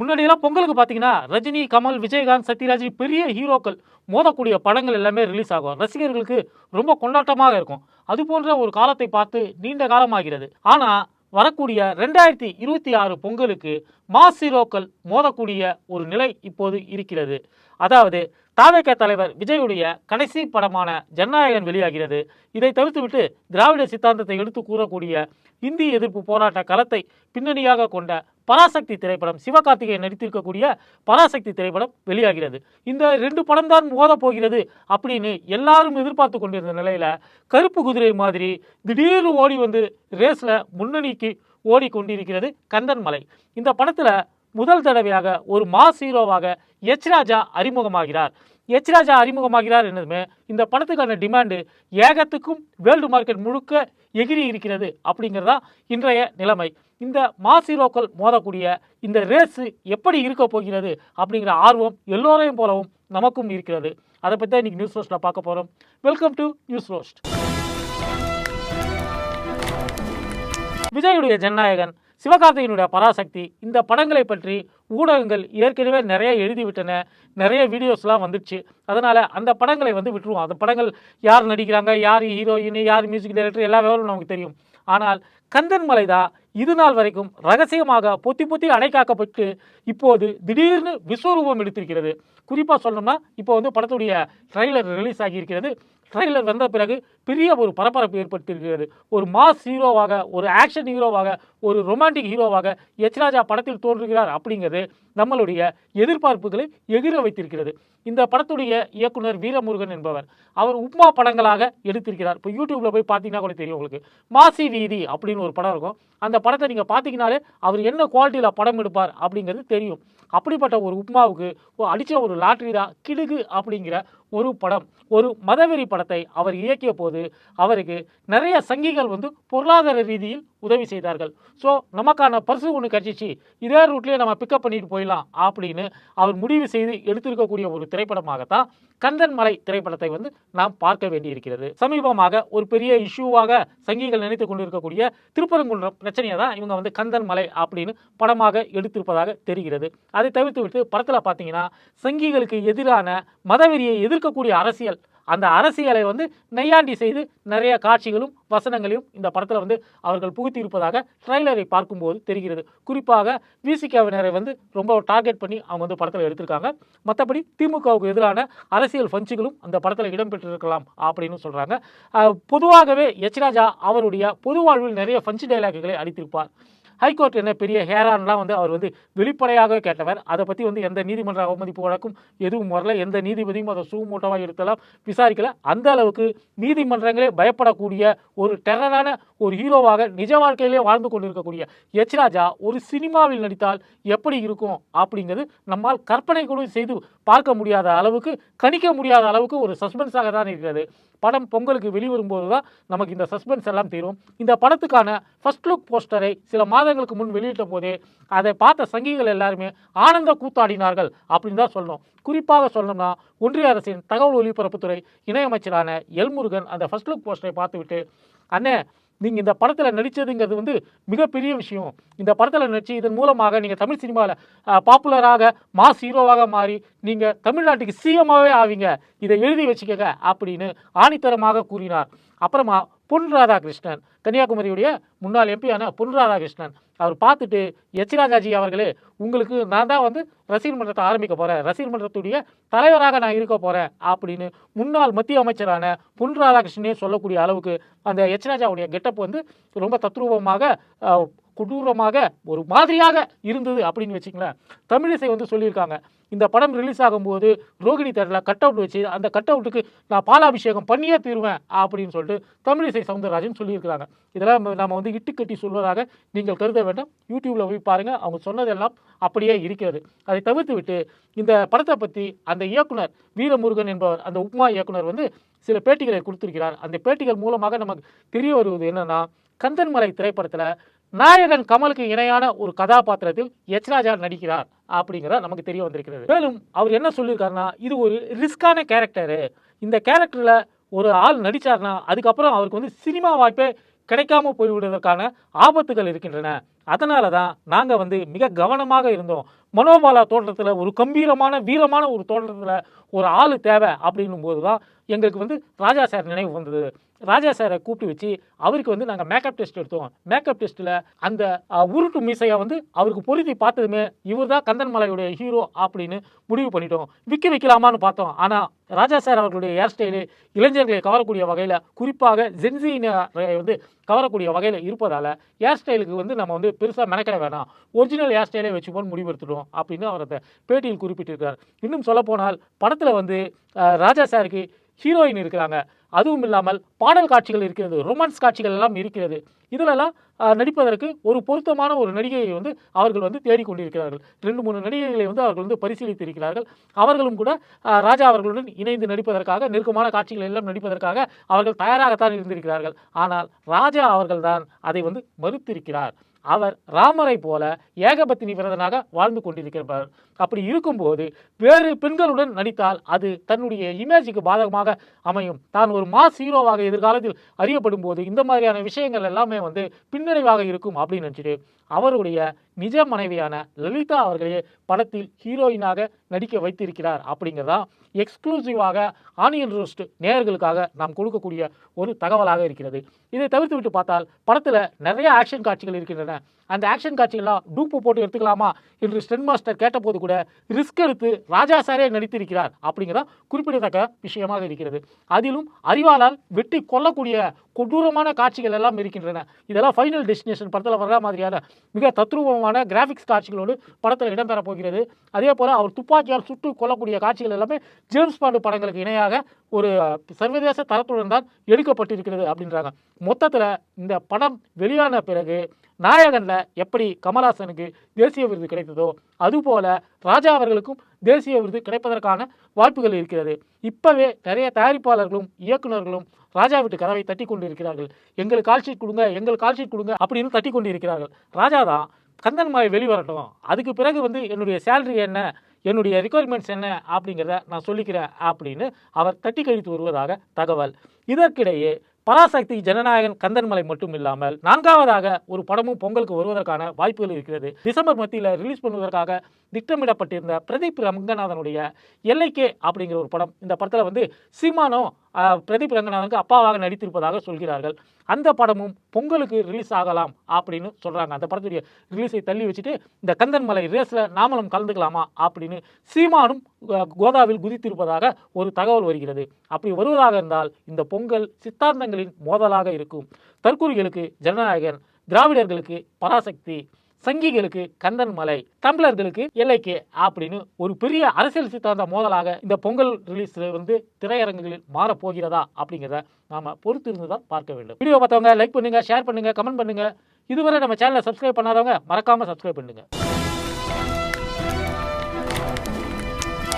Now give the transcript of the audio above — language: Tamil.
முன்னாடியெல்லாம் பொங்கலுக்கு பார்த்தீங்கன்னா, ரஜினி, கமல், விஜயகாந்த், சத்யராஜ் பெரிய ஹீரோக்கள் மோதக்கூடிய படங்கள் எல்லாமே ரிலீஸ் ஆகும். ரசிகர்களுக்கு ரொம்ப கொண்டாட்டமாக இருக்கும். அதுபோன்ற ஒரு காலத்தை பார்த்து நீண்ட காலமாகிறது. ஆனா, வரக்கூடிய 2026 பொங்கலுக்கு மாஸ் ஹீரோக்கள் மோதக்கூடிய ஒரு நிலை இப்போது இருக்கிறது. அதாவது த.வே.க தலைவர் விஜயுடைய கடைசி படமான ஜனநாயகன் வெளியாகிறது. இதை தவிர்த்துவிட்டு திராவிட சித்தாந்தத்தை எடுத்து கூறக்கூடிய இந்தி எதிர்ப்பு போராட்ட களத்தை பின்னணியாக கொண்ட பராசக்தி திரைப்படம், சிவகார்த்திகேயன் நடித்திருக்கக்கூடிய பராசக்தி திரைப்படம் வெளியாகிறது. இந்த 2 படம் தான் மோத போகிறது அப்படின்னு எல்லாரும் எதிர்பார்த்து கொண்டிருந்த நிலையில கருப்பு குதிரை மாதிரி திடீர்னு ஓடி வந்து ரேஸ்ல முன்னணிக்கு ஓடிக்கொண்டிருக்கிறது கந்தன் மலை. இந்த படத்துல முதல் தடவையாக ஒரு மாஸ் ஹீரோவாக எச் ராஜா அறிமுகமாகிறார். எச் ராஜா அறிமுகமாகிறார் என்னதுமே இந்த படத்துக்கான டிமாண்டு ஏகத்துக்கும் வேர்ல்டு மார்க்கெட் முழுக்க எகிரி இருக்கிறது அப்படிங்கிறதா இன்றைய நிலைமை. இந்த மாஸ் ஹீரோக்கள் மோதக்கூடிய இந்த ரேஸு எப்படி இருக்க போகிறது அப்படிங்கிற ஆர்வம் எல்லோரையும் போலவும் நமக்கும் இருக்கிறது. அதை பற்றி தான் இன்னைக்கு நியூஸ் ரோஸ்ட்டில் பார்க்க போகிறோம். Welcome to news roast. விஜயுடைய ஜனநாயகன், சிவகார்த்திகேயனுடைய பராசக்தி, இந்த படங்களை பற்றி ஊடகங்கள் ஏற்கனவே நிறைய எழுதிவிட்டன. நிறைய வீடியோஸ்லாம் வந்துடுச்சு. அதனால் அந்த படங்களை விட்டுருவோம். அந்த படங்கள் யார் நடிக்கிறாங்க, யார் ஹீரோயின், யார் மியூசிக் டைரக்டர், எல்லா விவரமும் நமக்கு தெரியும். ஆனால் கந்தன் மலைதா இது நாள் வரைக்கும் ரகசியமாக பொத்தி அடைக்காக்கப்பட்டு இப்போது திடீர்னு விஸ்வரூபம் எடுத்திருக்கிறது. குறிப்பாக சொல்லணும்னா இப்போ படத்துடைய ட்ரைலர் ரிலீஸ் ஆகியிருக்கிறது. ட்ரைலர் வந்த பிறகு பெரிய ஒரு பரபரப்பு ஏற்பட்டிருக்கிறது. ஒரு மாஸ் ஹீரோவாக, ஒரு ஆக்ஷன் ஹீரோவாக, ஒரு ரொமான்டிக் ஹீரோவாக எச் ராஜா படத்தில் தோன்றுகிறார் அப்படிங்கிறது நம்மளுடைய எதிர்பார்ப்புகளை எகிர வைத்திருக்கிறது. இந்த படத்துடைய இயக்குனர் வீரமுருகன் என்பவர், அவர் உப்மா படங்களாக எடுத்திருக்கிறார். இப்போ யூடியூப்ல போய் பார்த்தீங்கன்னா கூட தெரியும் உங்களுக்கு. மாசி வீதி அப்படின்னு ஒரு படம் இருக்கும். அந்த படத்தை நீங்கள் பார்த்தீங்கனாலே அவர் என்ன குவாலிட்டியில் படம் எடுப்பார் அப்படிங்கிறது தெரியும். அப்படிப்பட்ட ஒரு உப்மாவுக்கு அடித்த ஒரு லாட்ரி தான் கிடுகு அப்படிங்கிற ஒரு படம். ஒரு மதவெறி படத்தை அவர் இயக்கிய போது அவருக்கு நிறைய சங்கிகள் பொருளாதார ரீதியில் உதவி செய்தார்கள். ஸோ நமக்கான பரிசு ஒன்று கட்சிச்சு, இதே ரூட்லேயே நம்ம பிக்கப் பண்ணிட்டு போயிடலாம் அப்படின்னு அவர் முடிவு செய்து எடுத்திருக்கக்கூடிய ஒரு திரைப்படமாகத்தான் கந்தன் மலை திரைப்படத்தை நாம் பார்க்க வேண்டியிருக்கிறது. சமீபமாக ஒரு பெரிய இஷ்யூவாக சங்கிகள் நினைத்து கொண்டிருக்கக்கூடிய திருப்பரங்குன்றம் பிரச்சனையை தான் இவங்க கந்தன் மலை அப்படின்னு படமாக எடுத்திருப்பதாக தெரிகிறது. அதை தவிர்த்து விட்டு படத்தில் பார்த்தீங்கன்னா சங்கிகளுக்கு எதிரான மதவெறியை எதிர்க்கக்கூடிய அரசியல், அந்த அரசியலை நையாண்டி செய்து நிறைய காட்சிகளும் வசனங்களையும் இந்த படத்தில் அவர்கள் புகுத்தி இருப்பதாக ட்ரைலரை பார்க்கும்போது தெரிகிறது. குறிப்பாக விசிகாவினரை ரொம்ப டார்கெட் பண்ணி அவங்க படத்தில் எடுத்திருக்காங்க. மற்றபடி திமுகவுக்கு எதிரான அரசியல் பஞ்சுகளும் அந்த படத்தில் இடம்பெற்றிருக்கலாம் அப்படின்னு சொல்கிறாங்க. பொதுவாகவே எச் ராஜா அவருடைய பொது வாழ்வில் நிறைய பஞ்சு டைலாக்குகளை அளித்திருப்பார். ஹைகோர்ட் என்ன பெரிய ஹேரான்லாம் அவர் வெளிப்படையாக கேட்டவர். அதை பற்றி எந்த நீதிமன்ற அவமதிப்பு வழக்கும் எதுவும் வரல. எந்த நீதிபதியும் அதை சூமூட்டமாக எடுத்தலாம் விசாரிக்கல. அந்த அளவுக்கு நீதிமன்றங்களே பயப்படக்கூடிய ஒரு டெரரான ஒரு ஹீரோவாக நிஜ வாழ்க்கையிலே வாழ்ந்து கொண்டிருக்கக்கூடிய எச் ராஜா ஒரு சினிமாவில் நடித்தால் எப்படி இருக்கும் அப்படிங்கிறது நம்மால் கற்பனை கூட செய்து பார்க்க முடியாத அளவுக்கு, கணிக்க முடியாத அளவுக்கு ஒரு சஸ்பென்ஸாக தான் இருக்கிறது. படம் பொங்கலுக்கு வெளிவரும்போது தான் நமக்கு இந்த சஸ்பென்ஸ் எல்லாம் தீரும். இந்த படத்துக்கான ஃபர்ஸ்ட் லுக் போஸ்டரை சில மாதங்களுக்கு முன் வெளியிட்ட போதே அதை பார்த்த சங்கிகள் எல்லாருமே ஆனந்த கூத்தாடினார்கள் அப்படின்னு தான் சொல்லணும். குறிப்பாக சொல்லணும்னா ஒன்றிய அரசின் தகவல் ஒலிபரப்புத்துறை இணையமைச்சரான எல் முருகன் அந்த ஃபர்ஸ்ட் லுக் போஸ்டரை பார்த்துவிட்டு, அண்ணே நீங்கள் இந்த படத்தில் நடித்ததுங்கிறது மிகப்பெரிய விஷயம். இந்த படத்தில் நடித்து இதன் மூலமாக நீங்கள் தமிழ் சினிமாவில் பாப்புலராக மாஸ் ஹீரோவாக மாறி நீங்கள் தமிழ்நாட்டுக்கு சிஎம்மாகவே ஆவீங்க, இதை எழுதி வச்சுக்கங்க அப்படின்னு ஆணித்தரமாக கூறினார். அப்புறமா பொன் ராதாகிருஷ்ணன், கன்னியாகுமரியுடைய முன்னாள் எம்பியான பொன் ராதாகிருஷ்ணன், அவர் பார்த்துட்டு எச் ராஜாஜி அவர்களே, உங்களுக்கு நான் தான் ரசிகர் மன்றத்தை ஆரம்பிக்க போகிறேன், ரசிகர் மன்றத்துடைய தலைவராக நான் இருக்க போகிறேன் அப்படின்னு முன்னாள் மத்திய அமைச்சரான பொன் ராதாகிருஷ்ணனே சொல்லக்கூடிய அளவுக்கு அந்த எச் ராஜாவுடைய கெட்டப் ரொம்ப தத்ரூபமாக, கொடூரமாக, ஒரு மாதிரியாக இருந்தது அப்படின்னு வச்சுங்களேன். தமிழிசை சொல்லியிருக்காங்க, இந்த படம் ரிலீஸ் ஆகும்போது ரோகிணி தேட்டரில் கட் அவுட் வச்சு அந்த கட் அவுட்டுக்கு நான் பாலாபிஷேகம் பண்ணியே தீருவேன் அப்படின்னு சொல்லிட்டு தமிழிசை சவுந்தரராஜன் சொல்லியிருக்கிறாங்க. இதெல்லாம் நம்ம இட்டு கட்டி சொல்வதாக நீங்கள் கருத வேண்டாம். யூடியூப்பில் போய் பாருங்கள், அவங்க சொன்னதெல்லாம் அப்படியே இருக்கிறது. அதை தவிர்த்து விட்டு இந்த படத்தை பற்றி அந்த இயக்குனர் வீரமுருகன் என்பவர், அந்த உப்மா இயக்குனர் சில பேட்டிகளை கொடுத்திருக்கிறார். அந்த பேட்டிகள் மூலமாக நமக்கு தெரிய வருவது என்னன்னா, கந்தன் மலை திரைப்படத்தில் நாயகன் கமலுக்கு இணையான ஒரு கதாபாத்திரத்தில் எச் ராஜா நடிக்கிறார் அப்படிங்கிறத நமக்கு தெரிய வந்திருக்கிறது. மேலும் அவர் என்ன சொல்லியிருக்காருன்னா, இது ஒரு ரிஸ்கான கேரக்டரு, இந்த கேரக்டரில் ஒரு ஆள் நடித்தார்னா அதுக்கப்புறம் அவருக்கு சினிமா வாய்ப்பே கிடைக்காம போய்விடுவதற்கான ஆபத்துகள் இருக்கின்றன. அதனால தான் நாங்கள் வந்து மிக கவனமாக இருந்தோம். மனோபாலா தோற்றத்தில் ஒரு கம்பீரமான வீரமான ஒரு தோற்றத்தில் ஒரு ஆள் தேவை அப்படின்னும் போது தான் எங்களுக்கு வந்து ராஜா சார் நினைவு வந்தது. ராஜா சாரை கூப்பிட்டு வச்சு அவருக்கு வந்து நாங்கள் மேக்கப் டெஸ்ட் எடுத்தோம். மேக்கப் டெஸ்ட்டில் அந்த உருட்டு மீசையை வந்து அவருக்கு பொருத்தி பார்த்ததுமே இவர் தான் கந்தன்மலையுடைய ஹீரோ அப்படின்னு முடிவு பண்ணிட்டோம். வைக்கலாமான்னு பார்த்தோம். ஆனால் ராஜா சார் அவர்களுடைய ஹேர் ஸ்டைலு இளைஞர்களை கவரக்கூடிய வகையில், குறிப்பாக ஜென்சியினரை வந்து கவரக்கூடிய வகையில் இருப்பதால் ஹேர் ஸ்டைலுக்கு வந்து நம்ம வந்து பெருசாக மெனக்கிட வேணாம், ஒரிஜினல் ஹேர் ஸ்டைலே வச்சுப்போன்னு முடிவெடுத்துட்டோம் அப்படின்னு அவர் அந்த பேட்டியில் குறிப்பிட்டிருக்கிறார். இன்னும் சொல்லப்போனால் படத்தில் வந்து ராஜா சாருக்கு ஹீரோயின் இருக்கிறாங்க. அதுவும் இல்லாமல் பாடல் காட்சிகள் இருக்கிறது, ரொமான்ஸ் காட்சிகள் எல்லாம் இருக்கிறது. இதிலெல்லாம் நடிப்பதற்கு ஒரு பொருத்தமான ஒரு நடிகையை வந்து அவர்கள் வந்து தேடிக்கொண்டிருக்கிறார்கள். 2-3 நடிகைகளை வந்து அவர்கள் வந்து பரிசீலித்திருக்கிறார்கள். அவர்களும் கூட ராஜா அவர்களுடன் இணைந்து நடிப்பதற்காக, நெருக்கமான காட்சிகள் எல்லாம் நடிப்பதற்காக அவர்கள் தயாராகத்தான் இருந்திருக்கிறார்கள். ஆனால் ராஜா அவர்கள் தான் அதை வந்து மறுத்திருக்கிறார். அவர் ராமரை போல ஏகபத்தினி விரதனாக வாழ்ந்து கொண்டிருக்கிறார். அப்படி இருக்கும்போது வேறு பெண்களுடன் நடித்தால் அது தன்னுடைய இமேஜுக்கு பாதகமாக அமையும். தான் ஒரு மாஸ் ஹீரோவாக எதிர்காலத்தில் அறியப்படும் போது இந்த மாதிரியான விஷயங்கள் எல்லாமே வந்து பின்னடைவாக இருக்கும் அப்படின்னு நினச்சிட்டு அவருடைய நிஜ மனைவியான லலிதா அவர்களே படத்தில் ஹீரோயினாக நடிக்க வைத்திருக்கிறார். அப்படிங்கிறதா எக்ஸ்க்ளூசிவாக ஆனியன் ரோஸ்ட் நேயர்களுக்காக நாம் கொடுக்கக்கூடிய ஒரு தகவலாக இருக்கிறது. இதை தவிர்த்து விட்டு பார்த்தால் படத்தில் நிறைய ஆக்ஷன் காட்சிகள் இருக்கின்றன. அந்த ஆக்ஷன் காட்சிகள்லாம் டூப்பு போட்டு எடுத்துக்கலாமா என்று ஸ்டென் மாஸ்டர் கேட்டபோது கூட ரிஸ்க் எடுத்து ராஜா சாரே நடித்திருக்கிறார் அப்படிங்கிறதா குறிப்பிடத்தக்க விஷயமாக இருக்கிறது. அதிலும் அறிவாளால் வெட்டி கொல்லக்கூடிய கொடூரமான காட்சிகள் எல்லாம் இருக்கின்றன. இதெல்லாம் ஃபைனல் டெஸ்டினேஷன் படத்தில் வர்ற மாதிரியான மிக தத்ரூபமான கிராஃபிக்ஸ் காட்சிகளோடு படத்தில் இடம்பெற போகிறது. அதே போல் அவர் துப்பாக்கியால் சுட்டு கொல்லக்கூடிய காட்சிகள் எல்லாமே ஜேம்ஸ் பாண்டு படங்களுக்கு இணையாக ஒரு சர்வதேச தரத்துடன் தான் எடுக்கப்பட்டிருக்கிறது அப்படின்றாங்க. மொத்தத்தில் இந்த படம் வெளியான பிறகு நாயகன்ல எப்படி கமல்ஹாசனுக்கு தேசிய விருது கிடைத்ததோ அதுபோல ராஜா அவர்களுக்கும் தேசிய விருது கிடைப்பதற்கான வாய்ப்புகள் இருக்கிறது. இப்பவே நிறைய தயாரிப்பாளர்களும் இயக்குநர்களும் ராஜா வீட்டு கதவை தட்டி கொண்டு இருக்கிறார்கள். எங்களுக்கு கால் ஷீட் கொடுங்க, எங்களுக்கு கால் ஷீட் கொடுங்க அப்படின்னு தட்டி கொண்டு இருக்கிறார்கள். ராஜா தான் கந்தன்மலை வெளிவரட்டும், அதுக்கு பிறகு வந்து என்னுடைய சேலரி என்ன, என்னுடைய ரிக்குவயர்மெண்ட்ஸ் என்ன அப்படிங்கிறத நான் சொல்லிக்கிறேன் அப்படின்னு அவர் தட்டி கழித்து வருவதாக தகவல். இதற்கிடையே பராசக்தி, ஜனநாயகன், கந்தன்மலை மட்டும் இல்லாமல் 4வதாக ஒரு படமும் பொங்கலுக்கு வருவதற்கான வாய்ப்புகள் இருக்கிறது. டிசம்பர் மத்தியில் ரிலீஸ் பண்ணுவதற்காக திட்டமிடப்பட்டிருந்த பிரதீப் ரங்கநாதனுடைய எல்லைக்கே அப்படிங்கிற ஒரு படம். இந்த படத்தில் வந்து சீமானோ பிரதீப் ரங்கநாதனுக்கு அப்பாவாக நடித்திருப்பதாக சொல்கிறார்கள். அந்த படமும் பொங்கலுக்கு ரிலீஸ் ஆகலாம் அப்படின்னு சொல்கிறாங்க. அந்த படத்துடைய ரிலீஸை தள்ளி வச்சுட்டு இந்த கந்தன்மலை ரேஸில் நாமளும் கலந்துக்கலாமா அப்படின்னு சீமானும் கோதாவில் குதித்திருப்பதாக ஒரு தகவல் வருகிறது. அப்படி வருவதாக இருந்தால் இந்த பொங்கல் சித்தாந்தங்களின் மோதலாக இருக்கும். தற்கூரிகளுக்கு ஜனநாயகன், திராவிடர்களுக்கு பராசக்தி, சங்கிகளுக்கு கந்தன்மலை, தமிழர்களுக்கு எல்லைக்கே அப்படின்னு ஒரு பெரிய அரசியல் சித்தாந்த மோதலாக இந்த பொங்கல் ரிலீஸ் வந்து திரையரங்குகளில் மாறப்போகிறதா அப்படிங்கிறத நாம பொறுத்து இருந்து தான் பார்க்க வேண்டும். வீடியோ பார்த்தவங்க லைக் பண்ணுங்க, ஷேர் பண்ணுங்க, கமெண்ட் பண்ணுங்க. இதுவரை நம்ம சேனலை சப்ஸ்கிரைப் பண்ணாதவங்க மறக்காம சப்ஸ்கிரைப் பண்ணுங்க.